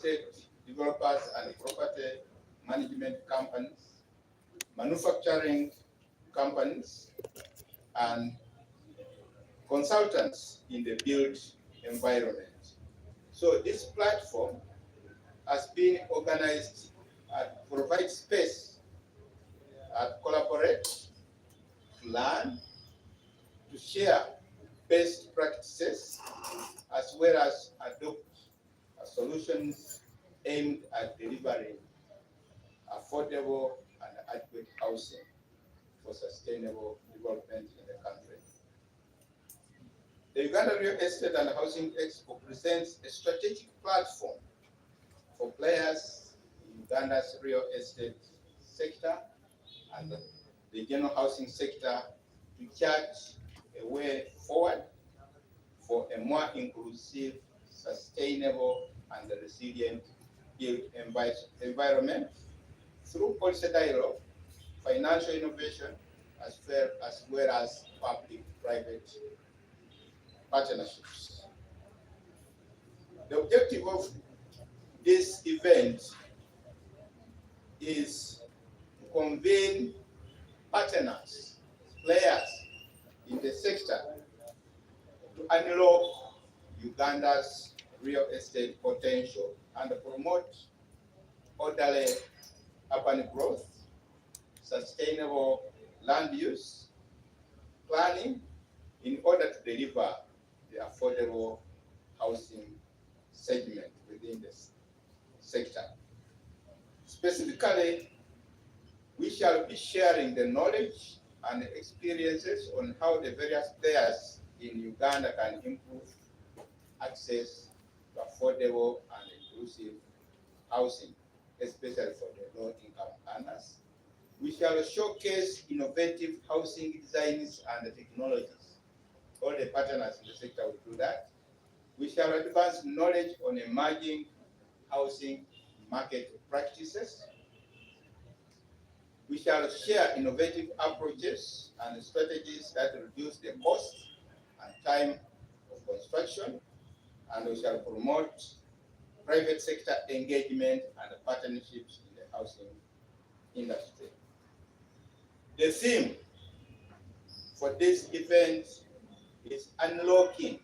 estate developers and property management companies, manufacturing companies, and consultants in the built environment. So this platform has been organized to provide space to collaborate, to learn, to share best practices, as well as adopt solutions aimed at delivering affordable and adequate housing for sustainable development in the country. The Uganda Real Estate and Housing Expo presents a strategic platform for players in Uganda's real estate sector and the general housing sector to chart a way forward for a more inclusive, sustainable, and resilient built environment through policy dialogue, financial innovation, as well as public-private partnerships. The objective of this event is to convene partners, players in the sector to unlock Uganda's real estate potential and promote orderly urban growth, sustainable land use, planning in order to deliver the affordable housing segment within this sector. Specifically, we shall be sharing the knowledge and experiences on how the various players in Uganda can improve access to affordable and inclusive housing, especially for the low-income earners. We shall showcase innovative housing designs and technologies. All the partners in the sector will do that. We shall advance knowledge on emerging housing market practices. We shall share innovative approaches and strategies that reduce the cost and time of construction, and we shall promote private sector engagement and partnerships in the housing industry. The theme for this event is unlocking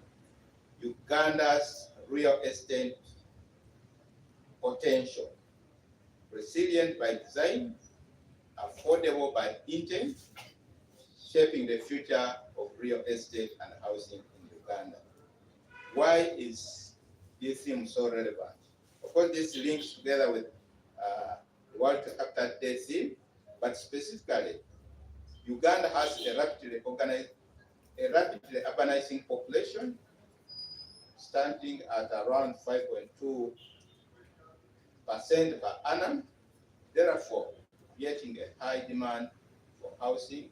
Uganda's real estate potential, resilient by design, affordable by intent, shaping the future of real estate and housing in Uganda. Why is this theme so relevant? Of course, this links together with the World Habitat Day theme, but specifically, Uganda has a rapidly urbanizing population, standing at around 5.2% per annum, therefore creating a high demand for housing,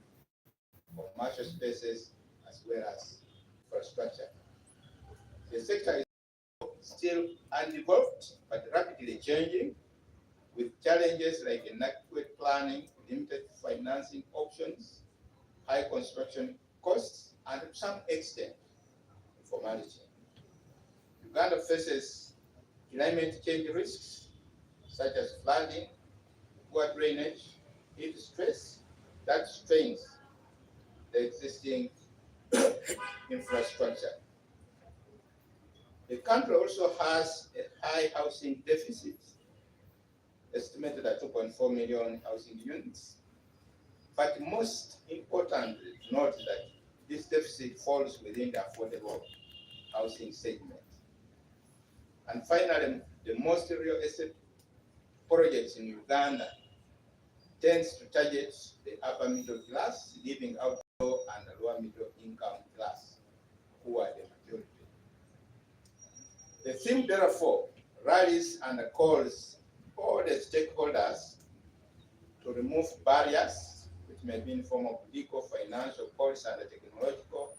commercial spaces, as well as infrastructure. The sector is still undeveloped, but rapidly changing, with challenges like inadequate planning, limited financing options, high construction costs, and to some extent, informality. Uganda faces climate change risks, such as flooding, poor drainage, heat stress, that strains the existing infrastructure. The country also has a high housing deficit, estimated at 2.4 million housing units. But most importantly, note that this deficit falls within the affordable housing segment. And finally, the most real estate projects in Uganda tends to target the upper middle class, leaving out low and lower middle income class, who are the majority. The theme, therefore, rallies and calls all the stakeholders to remove barriers, which may be in the form of legal, financial, policy, and technological,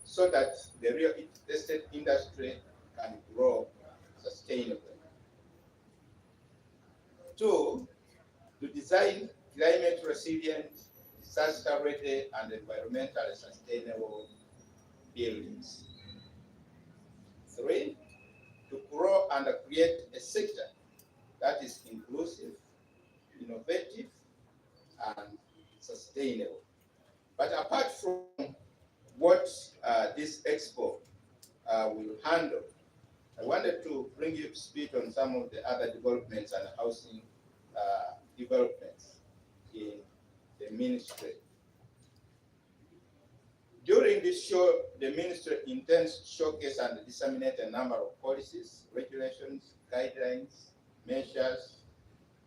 so that the real estate industry can grow sustainably. 2, to design climate resilient, disaster ready, and environmentally sustainable buildings. 3, to grow and create a sector that is inclusive, innovative, and sustainable. But apart from what this expo will handle, I wanted to bring you up to speed on some of the other developments and housing developments in the ministry. During this show, the ministry intends to showcase and disseminate a number of policies, regulations, guidelines, measures,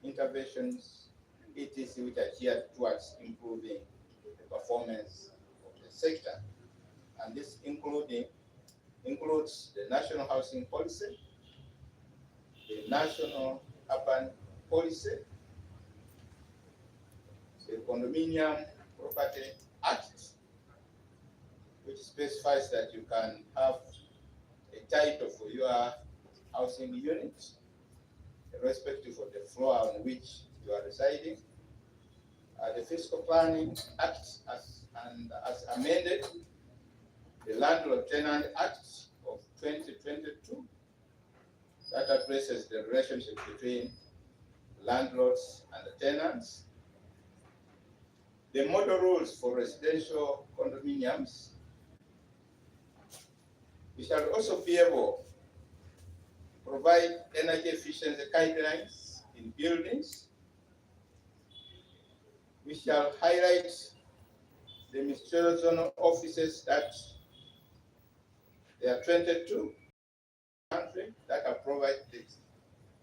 interventions, etc., which are geared towards improving the performance of the sector. And this includes the national housing policy, the national urban policy, the condominium property act, which specifies that you can have a title for your housing unit, irrespective of the floor on which you are residing. The Fiscal Planning Act as amended, the Landlord Tenant Act of 2022 that addresses the relationship between landlords and the tenants, the model rules for residential condominiums. We shall also be able to provide energy efficiency guidelines in buildings. We shall highlight the ministerial zonal offices that there are 22 countries that have provided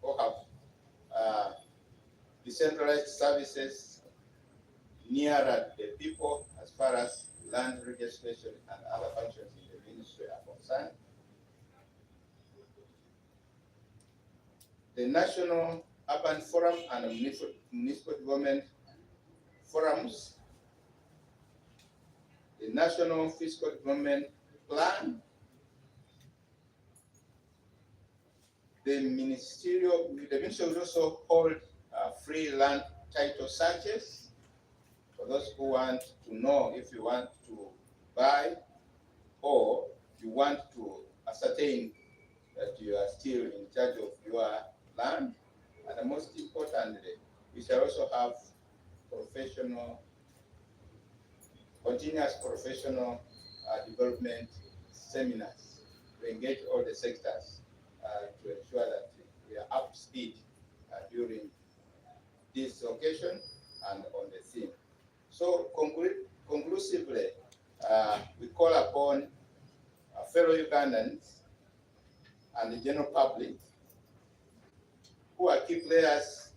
or have decentralized services nearer the people as far as land registration and other functions in the ministry are concerned. The National Urban Forum and Municipal Development Forums, the National Fiscal Development Plan, the ministry will also hold free land title searches for those who want to know if you want to buy or you want to ascertain that you are still in charge of your land. And most importantly, we shall also have continuous professional development seminars to engage all the sectors to ensure that we are up to speed during this occasion and on the theme. So conclusively, we call upon fellow Ugandans and the general public who are key players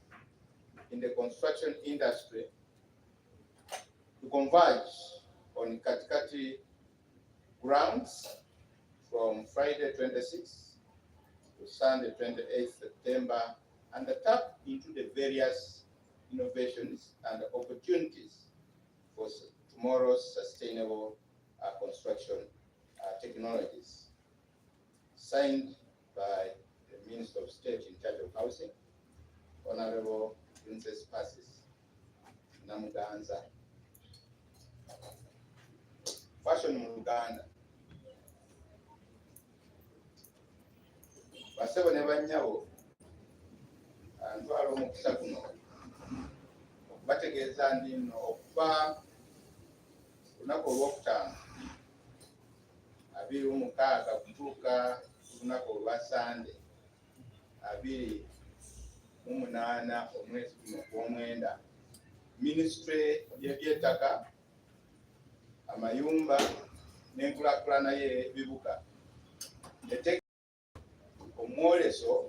in the construction industry to converge on Katikati grounds from Friday 26th to Sunday 28th September and tap into the various innovations and opportunities for tomorrow's sustainable construction technologies. Signed by the Minister of State in charge of Housing, Honorable Princess Passes Namuganza. Fashion mu Uganda. Basebo ne bannyabo ntwala omukisa guno okubategeeza ndi nno okuva lunaku olwokutaano 26 kutuuka lunaku olwa Sande 28 omwezi guno gw'omwenda, Ministry y'eby'ettaka, amayumba n'enkulaakulana y'ebibuga eteeka omwoleso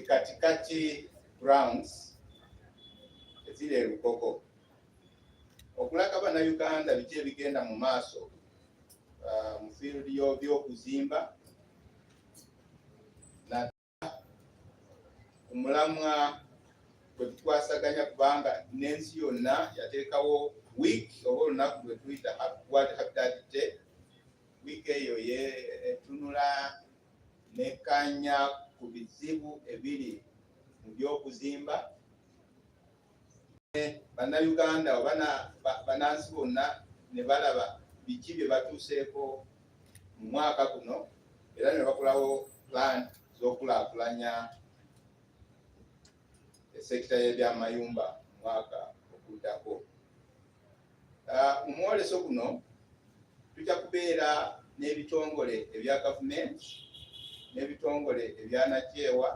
Katikati grounds eziri e Lugogo okulaga bannayuganda biki ebigenda mu maaso mu field y'okuzimba na omulamwa gwe tukwasaganya kubanga n'ensi yonna yateekawo week oba olunaku lwe tuyita World Habitat Day. Wiiki eyo etunula nekanya ku bizibu ebiri mu by'okuzimba. Bannayuganda oba bannansi bonna ne balaba biki bye batuuseeko mu mu mwaka guno era ne bakolawo plan z'okulaakulanya esekita y'ebyamayumba mu mwaka okuddako. Mu mwoleso guno tujja kubeera n'ebitongole ebya gavumenti, n'ebitongole ebyanakyewa,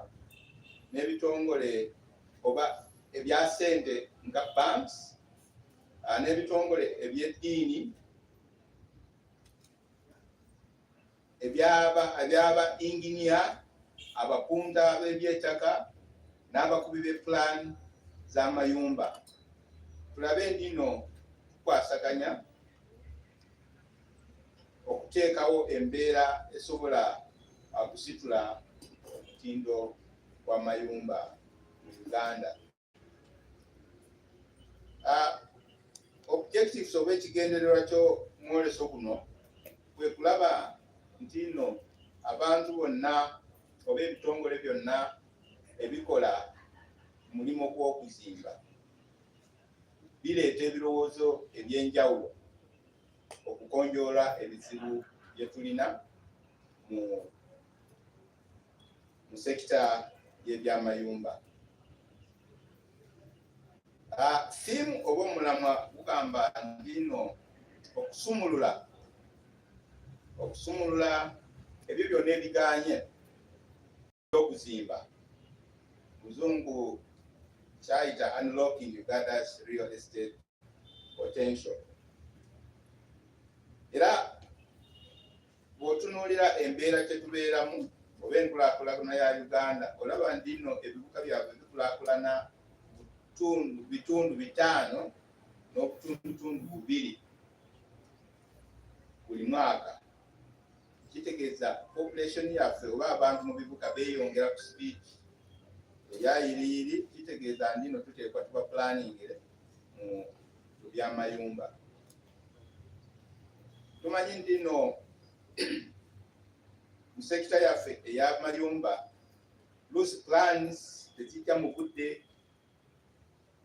n'ebitongole oba ebya ssente nga banks, n'ebitongole eby'eddiini, ebyaba engineer, abapunta b'ebyettaka, n'abakubi b'eplan z'amayumba. Tulabe ndino tukwasaganya okuteekawo embeera esobola okusitula omutindo gw'amayumba mu Uganda. Objectives oba ekigendererwa ky'omwoleso guno kwe kulaba nti nno abantu bonna oba ebitongole byonna ebikola mulimu gw'okuzimba bireeta ebirowoozo eby'enjawulo okukonjoola ebizibu bye tulina mu sekita y'ebyamayumba. Theme oba omulamwa gugamba nti nno okusumulula ebyo byonna ebiganye by'okuzimba. Muzungu kyayita unlocking Uganda's real estate potential. Era bw'otunuulira embeera tetubeeramu oba enkulaakulana ya Uganda olaba nti nno ebibuga byabwe bikulaakulana bitundu 5 n'obutundutundu 2 buli mwaka. Kitegeeza population yaffe oba abantu mu bibuga beeyongera ku speed eyayiriyiri. Kitegeeza nti nno tuteekwa tuba planningire mu byamayumba. Tumanyi nti nno mu sekita yaffe ey'amayumba luusi plans tezijja mu budde,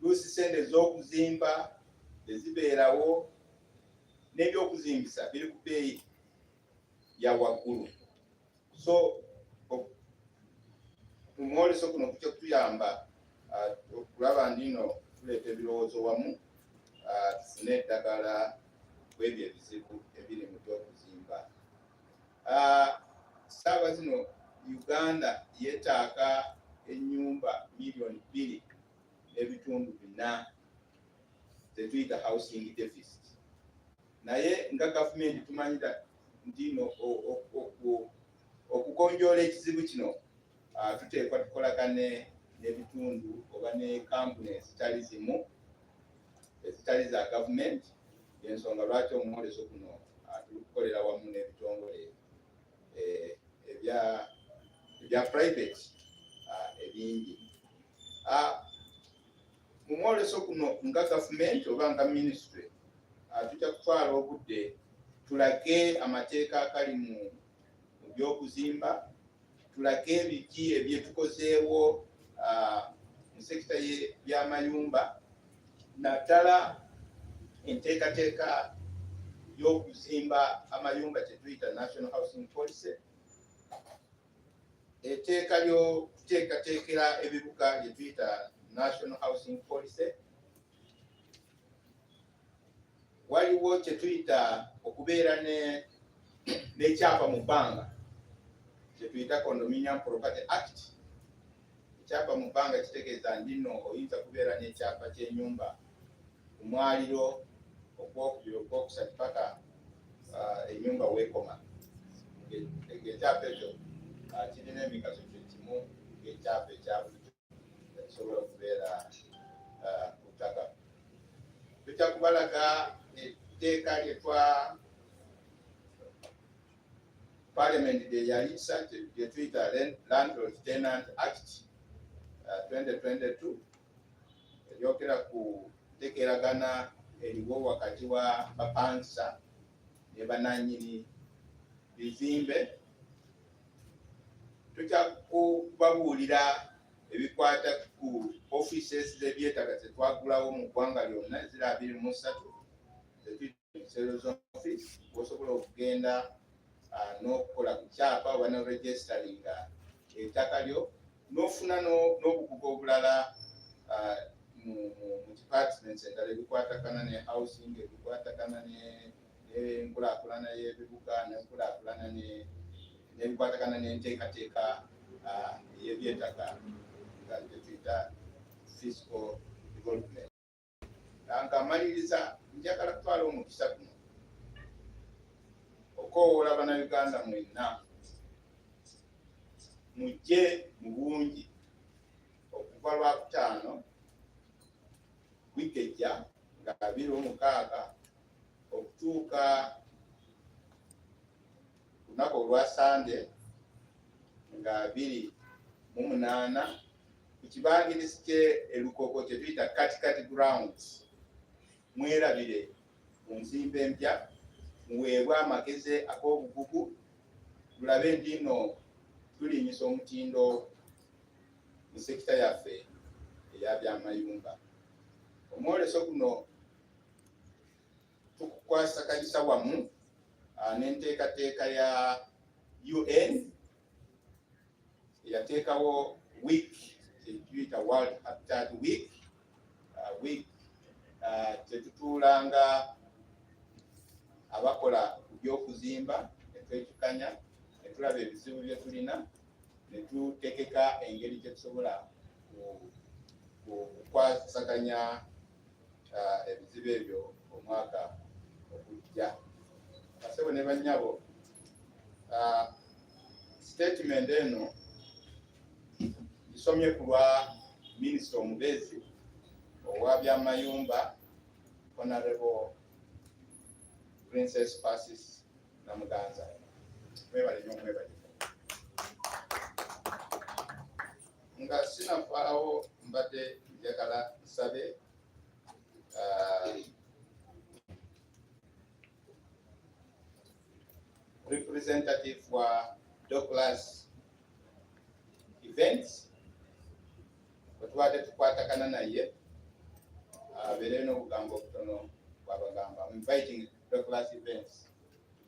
luusi sente ez'okuzimba tezibeerawo, n'ebyokuzimbisa biri ku bbeeyi ya waggulu. So mu mwoleso guno kujja kutuyamba okulaba nti nno tuleeta ebirowoozo wamu tufune eddagala kw'ebyo ebizibu ebiri mu byokuzimba. Ssaawa zino Uganda yeetaaga ennyumba million 2.4 zetuyita housing deficit. Naye nga gavumenti tumanyira nti nno okukonjoola ekizibu kino tuteekwa tukolagane n'ebitundu oba ne kampuni ezitali zimu ezitali za gavumenti. Ensonga lwaki omwoleso guno tukukolera wamu n'ebitongole ebya private ebingi. Mu mwoleso guno nga gavumenti oba nga ministry tujja kutwala obudde tulage amateeka agali mu byokuzimba, tulage ebiki ebyetukozeewo mu sekita y'ebyamayumba, naddala enteekateeka y'okuzimba amayumba kyetuyita National Housing Policy, etteeka ly'okuteekateekera ebibuga lyetuyita National Housing Policy. Waliwo kyetuyita okubeera n'ekyapa mu bbanga kyetuyita Condominium Property Act. Ekyapa mu bbanga kitegeeza nti nno oyinza kubeera n'ekyapa ky'ennyumba ku mwaliro ogwokubiri ogwokusatu paka ennyumba weekoma. Ng'ekyapa ekyo kirina emigaso kimu ng'ekyapa ekya bulijjo ekisobola okubeera ku ttaka. Tujja kubalaga etteeka Parliament lye yaliisa lye tuyita Landlord Tenant Act 2022 eryogera ku ntegeeragana eriwo wakati wa bapangisa ne bannannyini bizimbe. Tujja kubabuulira ebikwata ku offices z'ebyetaaga zetwagulawo mu ggwanga lyonna eziri 23 zetuyita Sales Office. Osobola okugenda n'okukola ku kyapa oba ne registeringa ettaka lyo n'ofuna n'obukugu obulala mu departments endala ebikwatagana ne housing, ebikwatagana n'enkulaakulana y'ebibuga, n'enkulaakulana n'ebikwatagana n'enteekateeka y'eby'ettaka nga tuyita fiscal development. Nga amaliriza njagala kutwala omukisa guno okoowoola bannayuganda mwenna mujje mu bungi okuva Lwakutaano wiiki ejja nga 26 okutuuka ku lunaku olwa Sande nga 28 ku kibangirizi ky'Elukoko kye tuyita Katikati Grounds. Mwerabire mu nzimba empya, muweebwe amagezi ak'obugugu, tulabe ndino tulinyisa omutindo mu sekita yaffe eya byamayumba. Omwoleso guno tukukwasaganyisa wamu n'enteekateeka ya UN eyateekawo week eyituyita World Habitat Week, tetutuulanga abakola ku by'okuzimba ne twejjukanya ne tulaba ebizibu bye tulina ne tutegeka engeri gye tusobola okukwasaganya ebizibu ebyo omwaka ogujja. Basebo ne bannyabo, statement eno gisomye ku lwa minisita omubeezi owa byamayumba Honorable Princess Francis Namuganza. Mwebale nnyo, mwebale. Nga sinafaawo mbadde njagala nsabe representative wa Douglas Events bwetubadde tukwatagana naye abeere n'obugambo obutono bw'abagamba. I'm inviting Douglas Events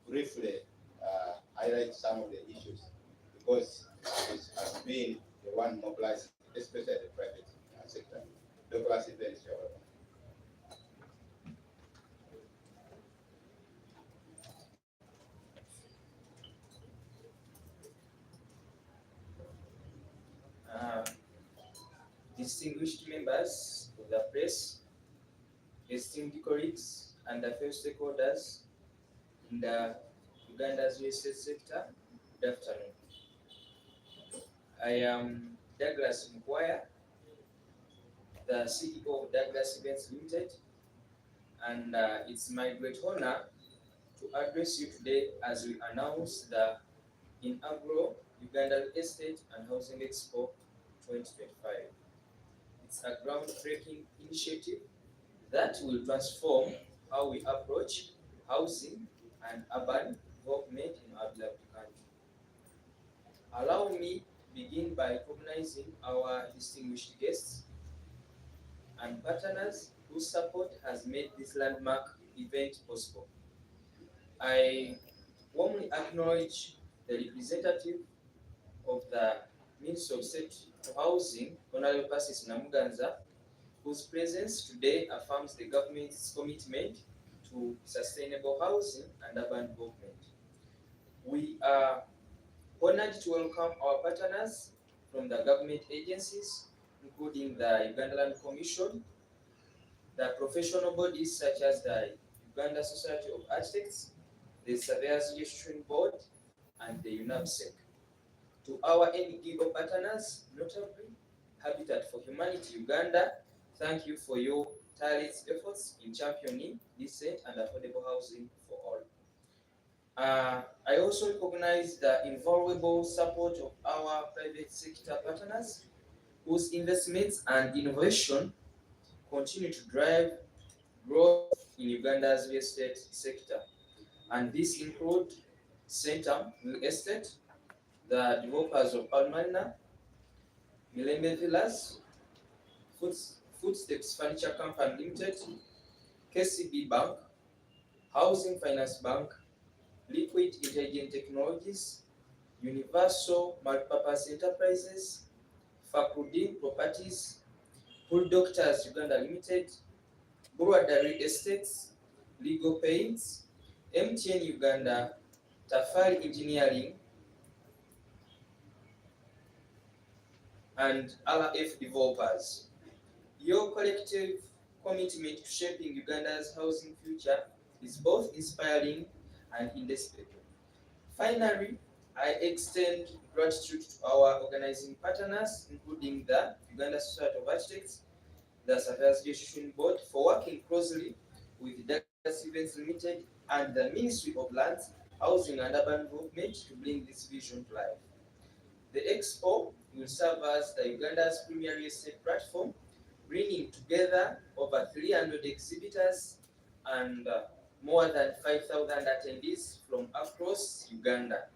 to briefly highlight some of the issues because it has been the one mobilized, especially the private sector. Douglas Events, you're welcome. Distinguished members of the press, esteemed colleagues and fellow stakeholders in the Uganda's USA sector, good afternoon. I am Douglas Mkwaya, the CEO of Douglas Events Limited, and it's my great honor to address you today as we announce the inaugural Uganda Estate and Housing Expo 2025. It's a groundbreaking initiative that will transform how we approach housing and urban development in our beloved country. Allow me to begin by recognizing our distinguished guests and partners whose support has made this landmark event possible. I warmly acknowledge the representative of the Minister of State for Housing, Honorable Francis Namuganza, whose presence today affirms the government's commitment to sustainable housing and urban development. We are honored to welcome our partners from the government agencies, including the Uganda Land Commission, the professional bodies such as the Uganda Society of Architects, the Surveyors Registration Board, and the UNAPSEC. To our NGO partners, notably Habitat for Humanity Uganda, thank you for your tireless efforts in championing decent and affordable housing for all. I also recognize the invaluable support of our private sector partners, whose investments and innovation continue to drive growth in Uganda's real estate sector. And these include Centum Real Estate, the developers of Almana, Milembe Villas, Footsteps Furniture Company Limited, KCB Bank, Housing Finance Bank, liquid intelligent technologies, universal multipurpose enterprises, Fakrudin Properties, Pool Doctors Uganda Limited, Burwada Real Estates, Legal Paints, MTN Uganda, Tafari Engineering, and LF developers. Your collective commitment to shaping Uganda's housing future is both inspiring and indispensable. Finally, I extend gratitude to our organizing partners, including the Uganda Society of Architects, the Surveyors Association Board, for working closely with Douglas Events Limited and the Ministry of Lands, Housing and Urban Development to bring this vision to life. The Expo will serve as the Uganda's premier real estate platform, bringing together over 300 exhibitors and more than 5,000 attendees from across Uganda.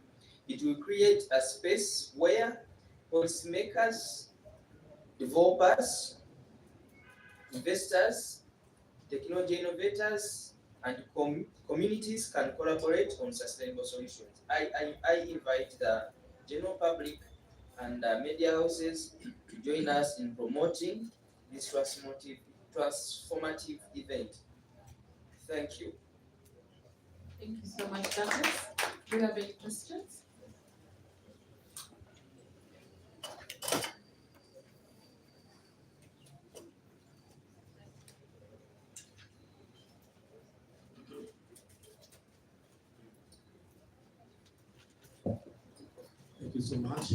It will create a space where policymakers, developers, investors, technology innovators, and communities can collaborate on sustainable solutions. I invite the general public and media houses to join us in promoting this transformative event. Thank you. Thank you so much, Douglas. Do you have any questions? Thank you so much.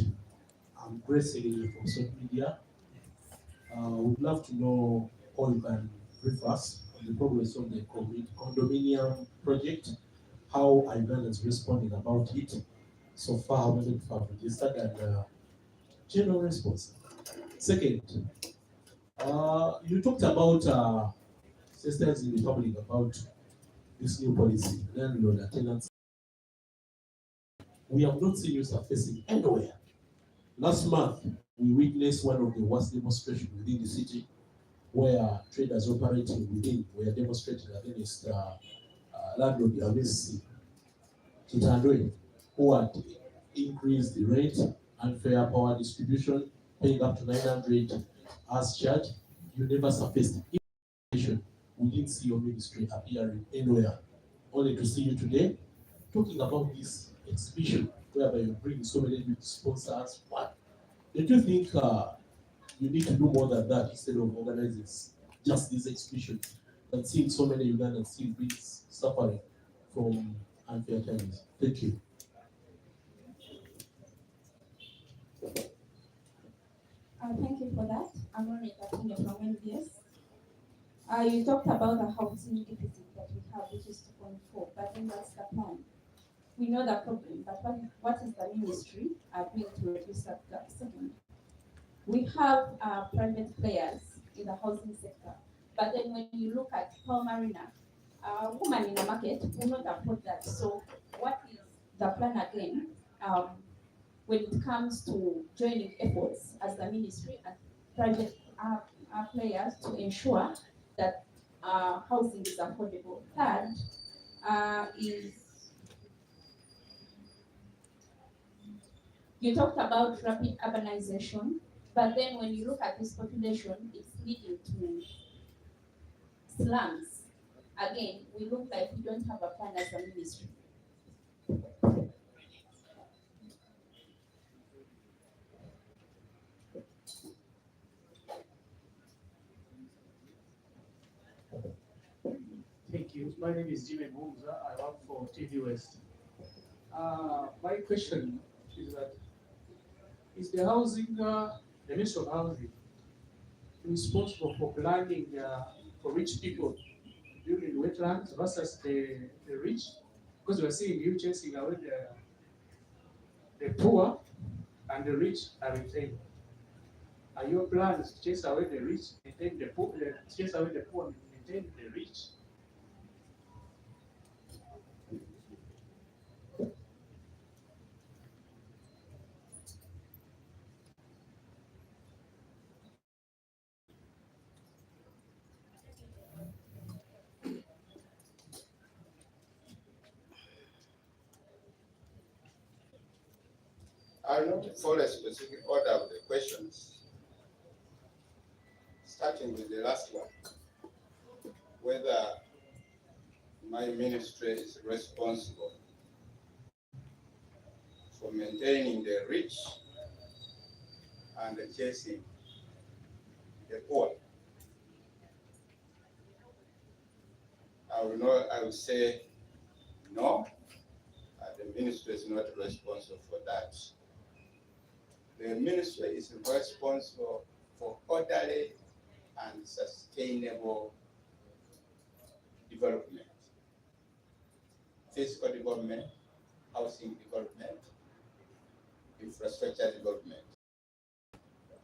I'm Grace Elie from South Media. We'd love to know how you can brief us on the progress of the condominium project, how Ugandans responding about it so far, how many people have registered, and general response. Second, you talked about systems in the public about this new policy, landlord and tenants. We have not seen you surfacing anywhere. Last month, we witnessed one of the worst demonstrations within the city, where traders operating within were demonstrating against landlord Yamisi Kitandwe, who had increased the rate, unfair power distribution, paying up to 900 as charged. You never surfaced information. We didn't see your ministry appearing anywhere, only to see you today talking about this exhibition whereby you bring so many big sponsors. What? Don't you think you need to do more than that instead of organizing just this exhibition and seeing so many Ugandans still being suffering from unfair terms? Thank you. Thank you for that. I'm Ronnie Katinga from NBS. You talked about the housing deficit that we have, which is 2.4, but then that's the plan. We know the problem, but what is the ministry doing to reduce that gap? Second, we have private players in the housing sector, but then when you look at Paul Marina, woman in the market will not afford that. So what is the plan again when it comes to joining efforts as the ministry and private players to ensure that housing is affordable? Third is you talked about rapid urbanization, but then when you look at this population, it's leading to slums. Again, we look like we don't have a plan as a ministry. Thank you. My name is Jimmy Mumza. I work for TV West. My question is that is the housing, the Ministry of Housing, responsible for planning for rich people to build in wetlands versus the rich? Because we're seeing you chasing away the poor and the rich are retained. Are your plans to chase away the rich, maintain the poor, chase away the poor and maintain the rich? I'll not follow a specific order of the questions, starting with the last one, whether my ministry is responsible for maintaining the rich and chasing the poor. I will say no, the ministry is not responsible for that. The ministry is responsible for orderly and sustainable development, physical development, housing development, infrastructure development.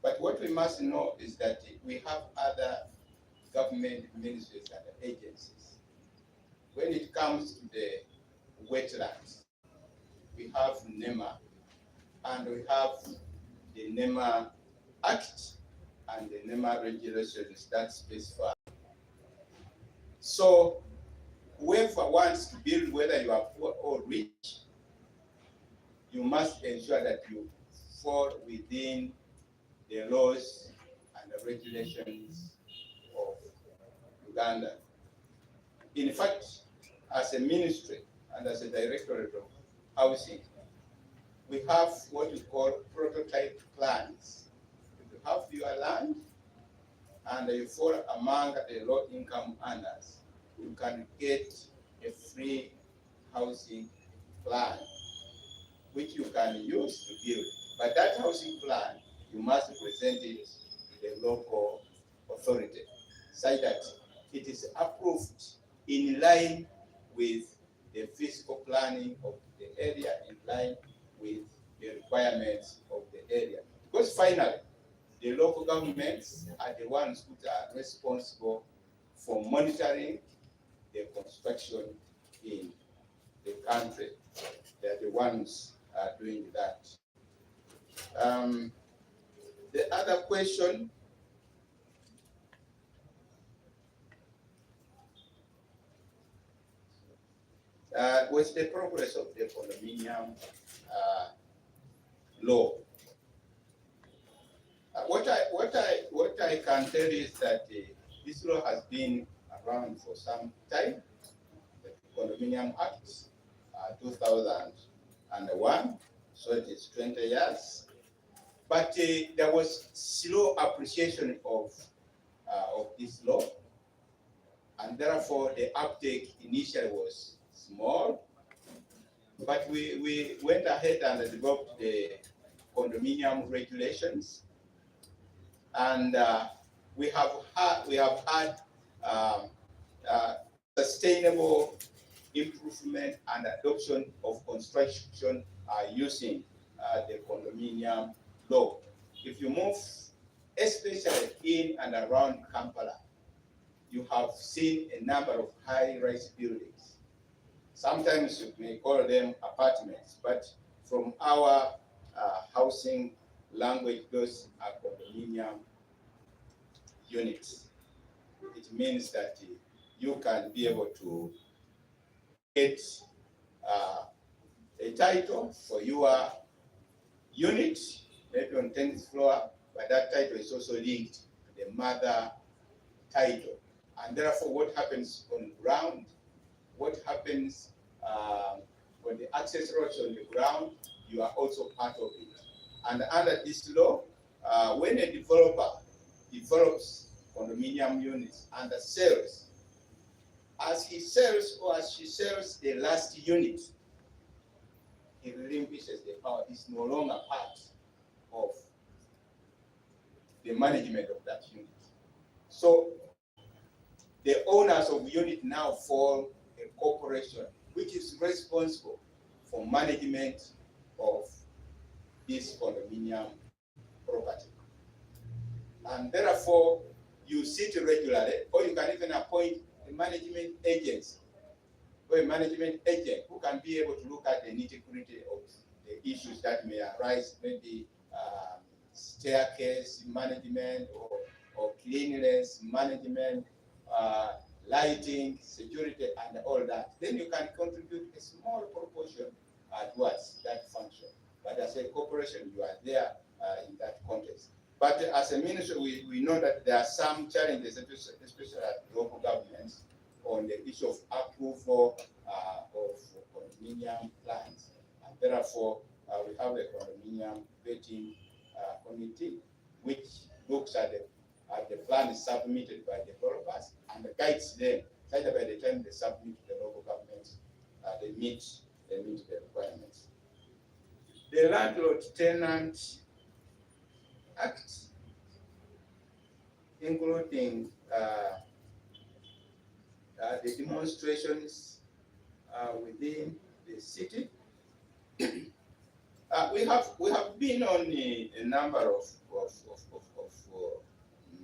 But what we must know is that we have other government ministries and agencies. When it comes to the wetlands, we have NEMA, and we have the NEMA Act and the NEMA regulations that specify. So whoever wants to build, whether you are poor or rich, you must ensure that you fall within the laws and the regulations of Uganda. In fact, as a ministry and as a directorate of housing, we have what we call prototype plans. If you have your land and you fall among the low-income earners, you can get a free housing plan, which you can use to build. But that housing plan, you must present it to the local authority, such that it is approved in line with the physical planning of the area, in line with the requirements of the area. Because finally, the local governments are the ones who are responsible for monitoring the construction in the country. They're the ones doing that. The other question was the progress of the condominium law. What I can tell you is that this law has been around for some time. The Condominium Act, 2001, so it is 20 years. But there was slow appreciation of this law, and therefore the uptake initially was small. But we went ahead and developed the condominium regulations, and we have had sustainable improvement and adoption of construction using the condominium law. If you move, especially in and around Kampala, you have seen a number of high-rise buildings. Sometimes you may call them apartments, but from our housing language, those are condominium units. It means that you can be able to get a title for your unit, maybe on 10th floor, but that title is also linked to the mother title. And therefore, what happens on ground, what happens on the access roads on the ground, you are also part of it. And under this law, when a developer develops condominium units and sells, as he sells or as she sells the last unit, he relinquishes the power. It's no longer part of the management of that unit. So the owners of the unit now form a corporation which is responsible for management of this condominium property. And therefore, you sit regularly, or you can even appoint a management agency or a management agent who can be able to look at the nitty-gritty of the issues that may arise, maybe staircase management or cleanliness management, lighting, security, and all that. Then you can contribute a small proportion towards that function. but as a corporation, you are there in that context. But as a ministry, we know that there are some challenges, especially at local governments, on the issue of approval of condominium plans. And therefore, we have a condominium vetting committee, which looks at the plan submitted by developers and guides them, so that by the time they submit to the local governments, they meet the requirements. The Landlord Tenant Act, including the demonstrations within the city. We have been on a number of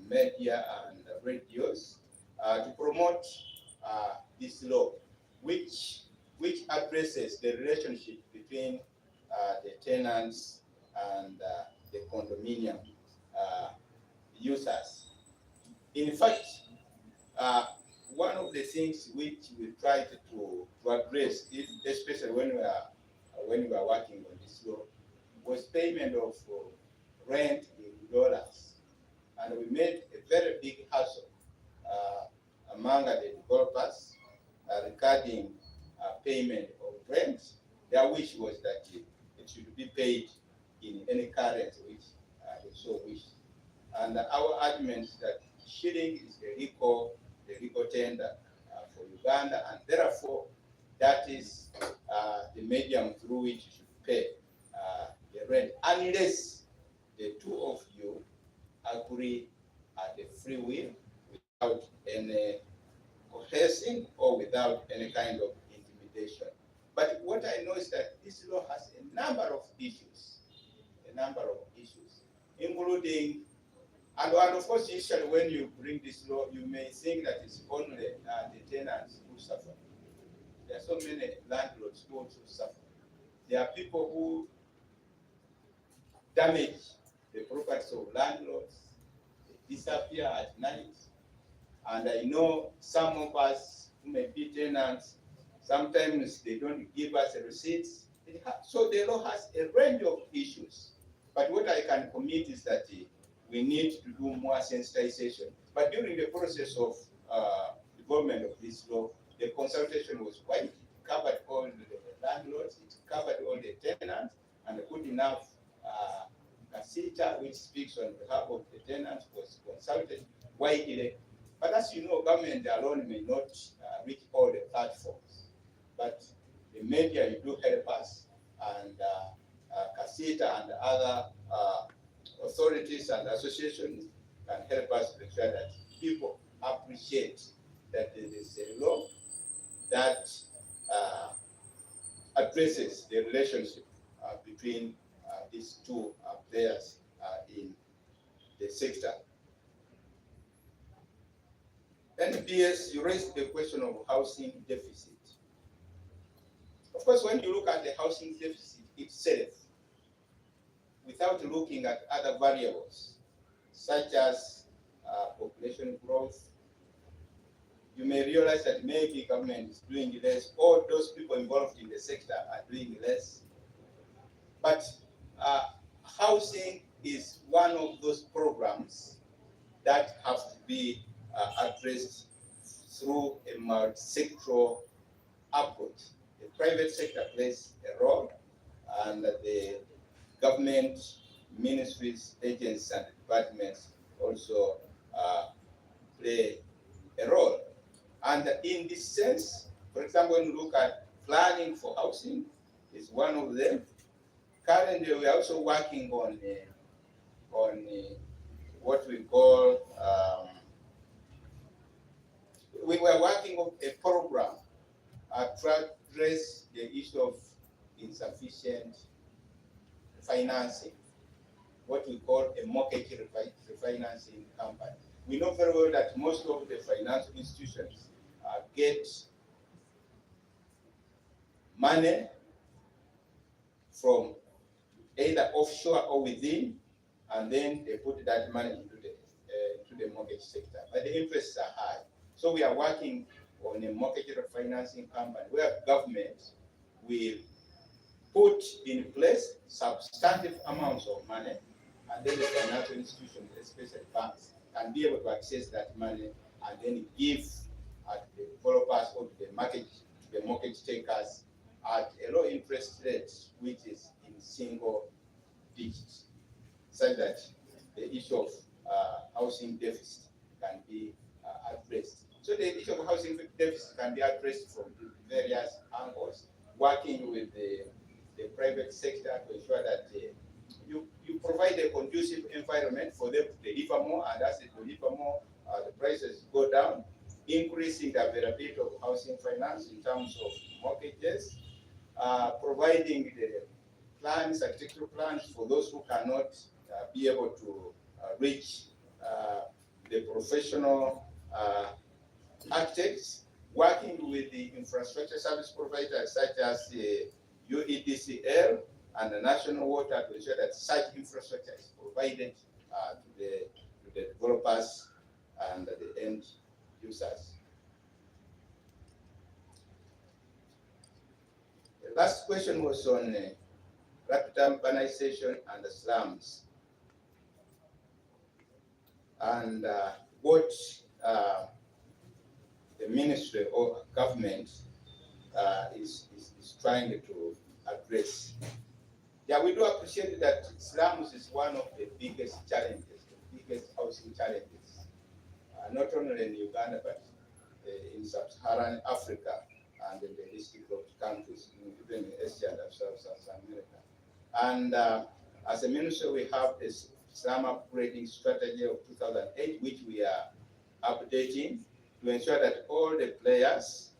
media and radios to promote this law, which addresses the relationship between the tenants and the condominium users. In fact, one of the things which we tried to address, especially when we are working on this law, was payment of rent in dollars, and we made a very big hassle among the developers regarding payment of rent. Their wish was that it should be paid in any currency which they so wish. And our argument is that shilling is the legal tender for Uganda, and therefore that is the medium through which you should pay the rent, unless the two of you agree at the free will without any coercing or without any kind of intimidation. But what I know is that this law has a number of issues, including, and of course, usually when you bring this law, you may think that it's only the tenants who suffer. There are so many landlords who also suffer. There are people who damage the properties of landlords, they disappear at night. And I know some of us who may be tenants, sometimes they don't give us receipts. So the law has a range of issues. But what I can commit is that we need to do more sensitization. But during the process of development of this law, the consultation was wide. It covered all the landlords, it covered all the tenants, and good enough Casita, which speaks on behalf of the tenants, was consulted widely. But as you know, government alone may not reach all the platforms. But the media, you do help us, and Casita and other authorities and associations can help us to ensure that people appreciate that there is a law that addresses the relationship between these two players in the sector. NBS, you raised the question of housing deficit. Of course, when you look at the housing deficit itself, without looking at other variables, such as population growth, you may realize that maybe government is doing less, or those people involved in the sector are doing less. But housing is one of those programs that have to be addressed through a multi-sectoral approach. The private sector plays a role, and the government, ministries, agencies, and departments also play a role. And in this sense, for example, when you look at planning for housing, is one of them. Currently, we are also working on what we call, we were working on a program to address the issue of insufficient financing, what we call a mortgage refinancing company. We know very well that most of the financial institutions get money from either offshore or within, and then they put that money into the mortgage sector. But the interests are high. So we are working on a mortgage refinancing company where government will put in place substantive amounts of money, and then the financial institutions, especially banks, can be able to access that money and then give the developers or to the mortgage takers at a low interest rate, which is in single digits, such that the issue of housing deficit can be addressed. So the issue of housing deficit can be addressed from various angles, working with the private sector to ensure that you provide a conducive environment for them to deliver more, and as they deliver more, the prices go down, increasing the availability of housing finance in terms of mortgages, providing the plans, architectural plans for those who cannot be able to reach the professional architects, working with the infrastructure service providers such as the UEDCL and the National Water to ensure that such infrastructure is provided to the developers and the end users. The last question was on rapid urbanization and the slums, and what the ministry or government is trying to address. Yeah, we do appreciate that slums is one of the biggest challenges, the biggest housing challenges, not only in Uganda, but in sub-Saharan Africa and in the least developed countries, even in Asia and South America. And as a ministry, we have this slum upgrading strategy of 2008, which we are updating to ensure that all the players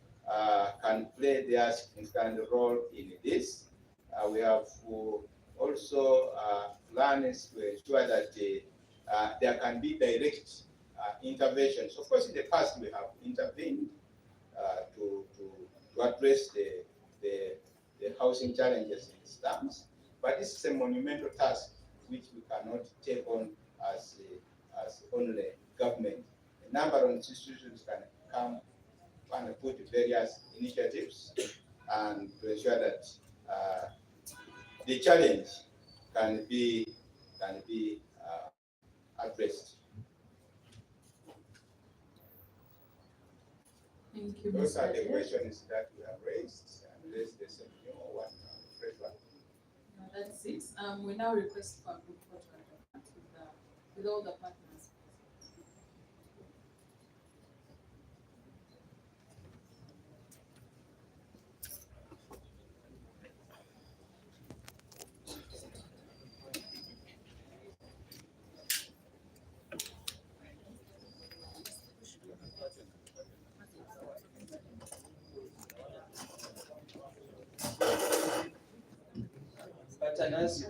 can play their significant role in this. We have also plans to ensure that there can be direct interventions. Of course, in the past we have intervened to address the housing challenges in slums, but this is a monumental task which we cannot take on as only government. A number of institutions can come and put various initiatives and to ensure that the challenge can be addressed. Thank you, Those are Mr. the Chair. questions that we have raised, unless there's a new one. No, that's it. We now request for a group photo with all the partners. Partners,